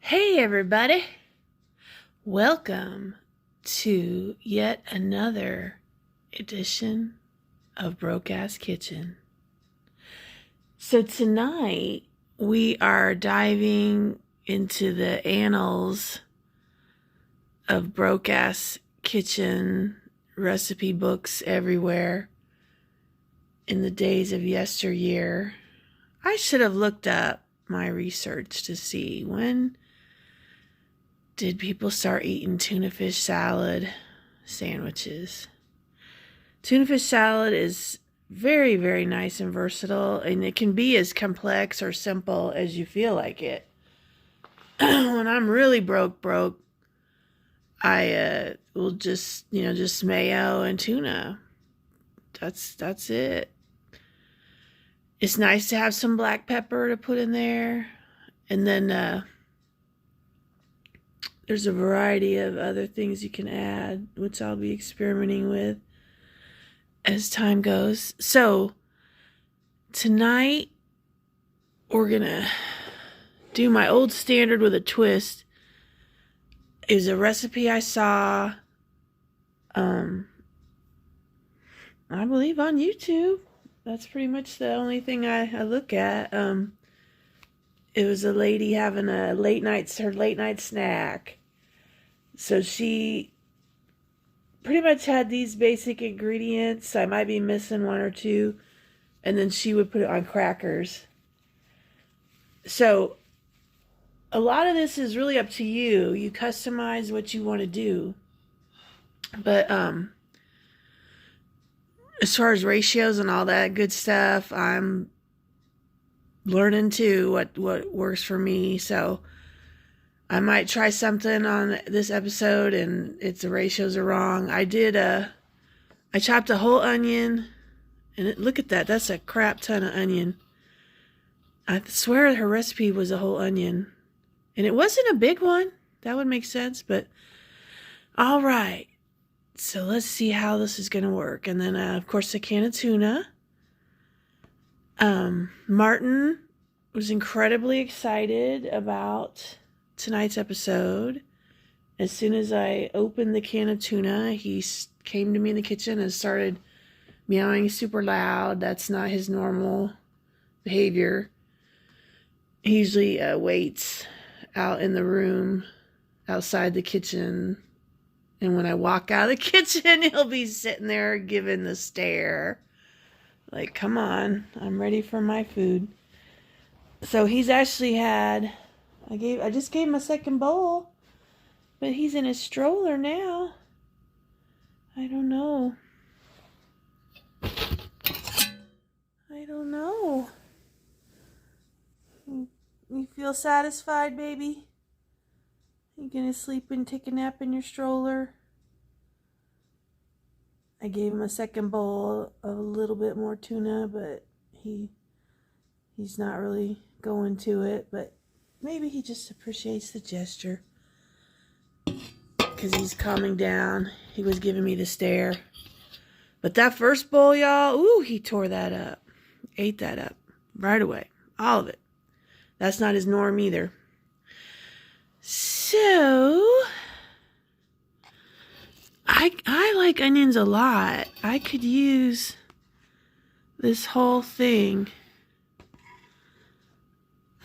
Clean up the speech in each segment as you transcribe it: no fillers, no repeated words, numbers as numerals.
Hey everybody, welcome to yet another edition of Broke Ass Kitchen. So tonight we are diving into the annals of Broke Ass Kitchen recipe books everywhere in the days of yesteryear. I should have looked up my research to see when did people start eating tuna fish salad sandwiches. Tuna fish salad is very, very nice and versatile, and it can be as complex or simple as you feel like it. When I'm really broke, I will just mayo and tuna. That's it. It's nice to have some black pepper to put in there, and then there's a variety of other things you can add, which I'll be experimenting with as time goes. So tonight we're gonna do my old standard with a twist. It was a recipe I saw, I believe on YouTube. That's pretty much the only thing I look at. It was a lady having her late night snack. So she pretty much had these basic ingredients. I might be missing one or two. And then she would put it on crackers. So a lot of this is really up to you. You customize what you want to do. But as far as ratios and all that good stuff, I'm learning too what works for me. So I might try something on this episode and the ratios are wrong. I chopped a whole onion, and look at that. That's a crap ton of onion. I swear her recipe was a whole onion, and it wasn't a big one. That would make sense, but all right. So let's see how this is going to work. And then, of course, a can of tuna. Martin was incredibly excited about tonight's episode. As soon as I opened the can of tuna, he came to me in the kitchen and started meowing super loud. That's not his normal behavior. He usually waits out in the room outside the kitchen. And when I walk out of the kitchen, he'll be sitting there giving the stare. Like, come on, I'm ready for my food. So he's actually had, I just gave him a second bowl, but he's in his stroller now. I don't know. You feel satisfied, baby? You gonna sleep and take a nap in your stroller? I gave him a second bowl of a little bit more tuna, but he's not really going to it, but maybe he just appreciates the gesture because he's calming down. He was giving me the stare. But that first bowl, y'all, ooh, he tore that up. Ate that up right away. All of it. That's not his norm either. So I like onions a lot. I could use this whole thing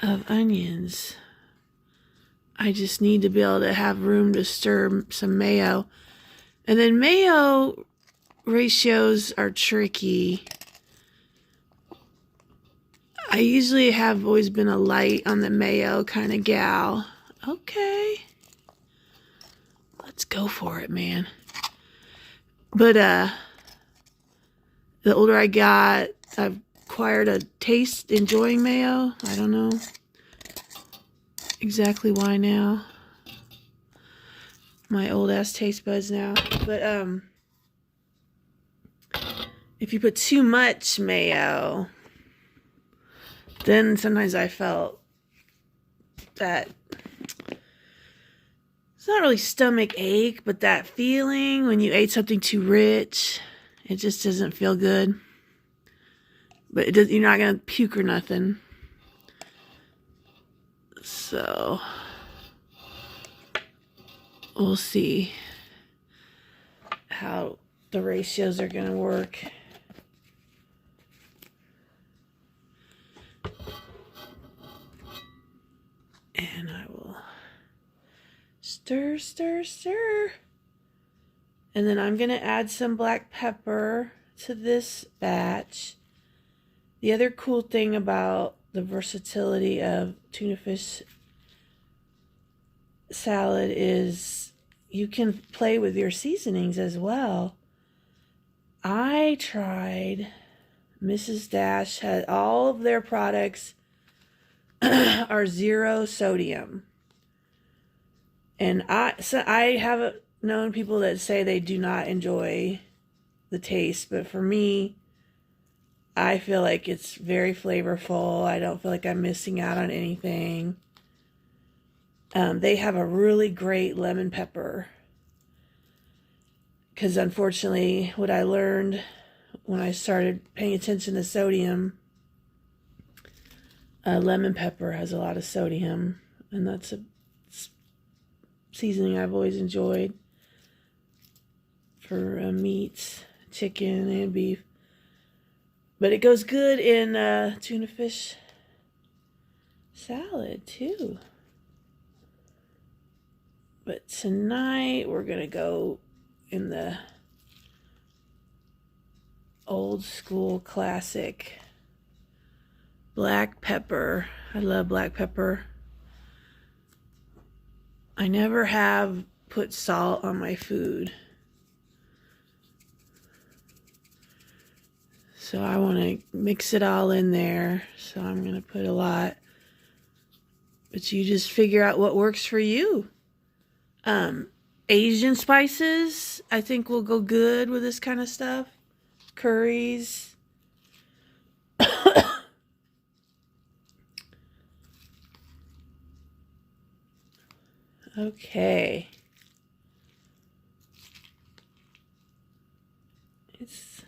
of onions. I just need to be able to have room to stir some mayo. And then mayo ratios are tricky. I usually have always been a light on the mayo kind of gal. Okay. Let's go for it, man. But the older I got, I've acquired a taste enjoying mayo. I don't know exactly why now. My old ass taste buds now. But if you put too much mayo, then sometimes I felt that it's not really stomach ache, but that feeling when you ate something too rich, it just doesn't feel good. But you're not going to puke or nothing. So we'll see how the ratios are going to work. And I will stir, stir, stir. And then I'm going to add some black pepper to this batch. The other cool thing about the versatility of tuna fish salad is you can play with your seasonings as well. I tried, Mrs. Dash had all of their products are 0 sodium. And I have known people that say they do not enjoy the taste, but for me, I feel like it's very flavorful. I don't feel like I'm missing out on anything. They have a really great lemon pepper. Because unfortunately, what I learned when I started paying attention to sodium, lemon pepper has a lot of sodium. And that's a seasoning I've always enjoyed for meats, chicken, and beef. But it goes good in tuna fish salad too. But tonight we're going to go in the old school classic black pepper. I love black pepper. I never have put salt on my food. So I want to mix it all in there. So I'm going to put a lot. But you just figure out what works for you. Asian spices, I think will go good with this kind of stuff. Curries. Okay. It's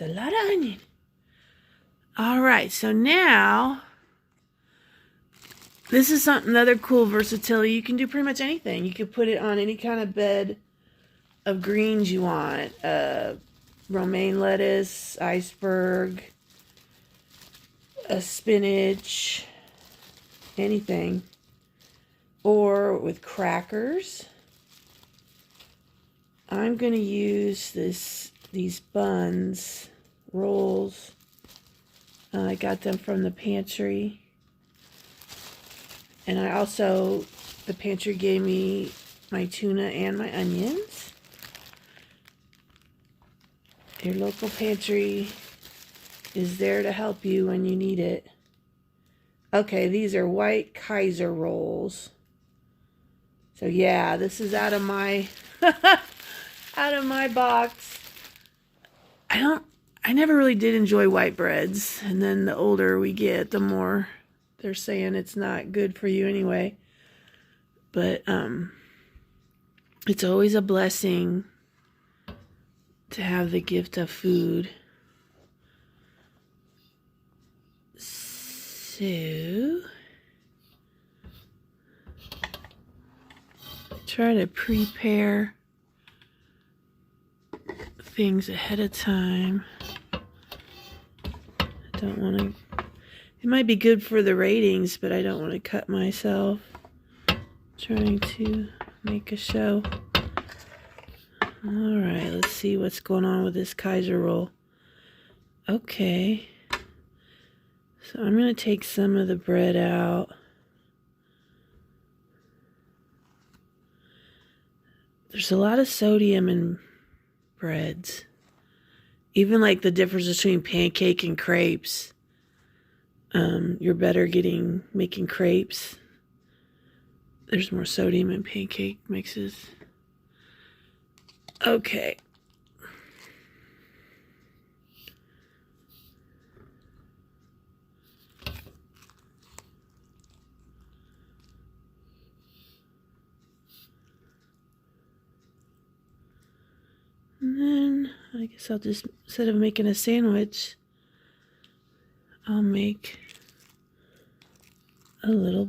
a lot of onion. All right, so now this is another cool versatility. You can do pretty much anything. You could put it on any kind of bed of greens you want. Romaine lettuce, iceberg, spinach, anything. Or with crackers. I'm going to use these buns, rolls. I got them from the pantry. And I also, the pantry gave me my tuna and my onions. Your local pantry is there to help you when you need it. Okay, these are white Kaiser rolls. So yeah, this is out of my out of my box. I never really did enjoy white breads, and then the older we get, the more they're saying it's not good for you anyway. But it's always a blessing to have the gift of food. So try to prepare things ahead of time. I don't want to, it might be good for the ratings, but I don't want to cut myself trying to make a show. All right, let's see what's going on with this Kaiser roll. Okay, so I'm going to take some of the bread out. There's a lot of sodium in breads. Even like the difference between pancake and crepes. You're better making crepes. There's more sodium in pancake mixes. Okay. And then I guess I'll just, instead of making a sandwich, I'll make a little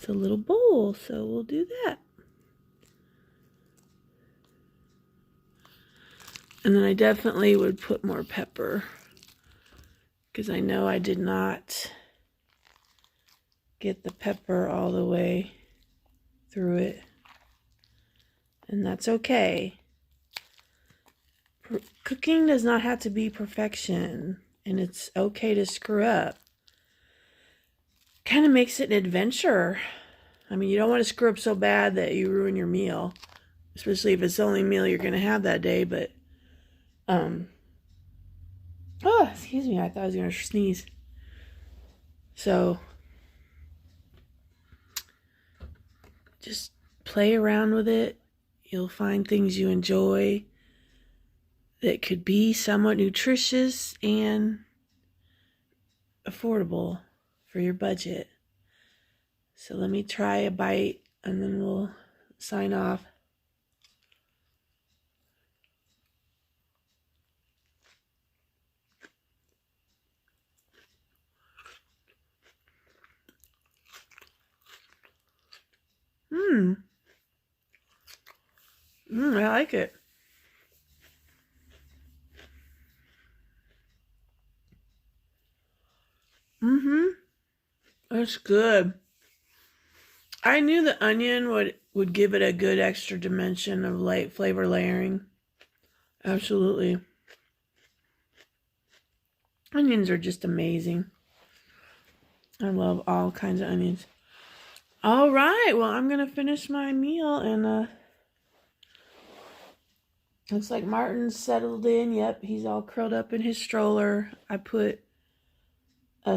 It's a little bowl, so we'll do that. And then I definitely would put more pepper, because I know I did not get the pepper all the way through it. And that's okay. Cooking does not have to be perfection, and it's okay to screw up. Kind of makes it an adventure. I mean, you don't want to screw up so bad that you ruin your meal, especially if it's the only meal you're going to have that day. But oh, excuse me, I thought I was going to sneeze. So just play around with it. You'll find things you enjoy that could be somewhat nutritious and affordable for your budget. So let me try a bite and then we'll sign off. I like it. That's good. I knew the onion would give it a good extra dimension of light flavor layering. Absolutely. Onions are just amazing. I love all kinds of onions. All right, well, I'm going to finish my meal, and looks like Martin's settled in. Yep, he's all curled up in his stroller. I put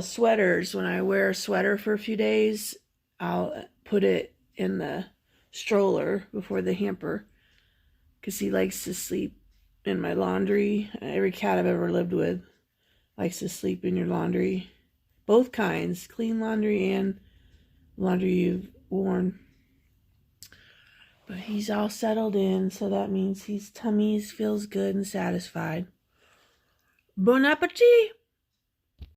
sweaters. When I wear a sweater for a few days, I'll put it in the stroller before the hamper, because he likes to sleep in my laundry. Every cat I've ever lived with likes to sleep in your laundry. Both kinds, clean laundry and laundry you've worn. But he's all settled in, so that means his tummy feels good and satisfied. Bon appetit!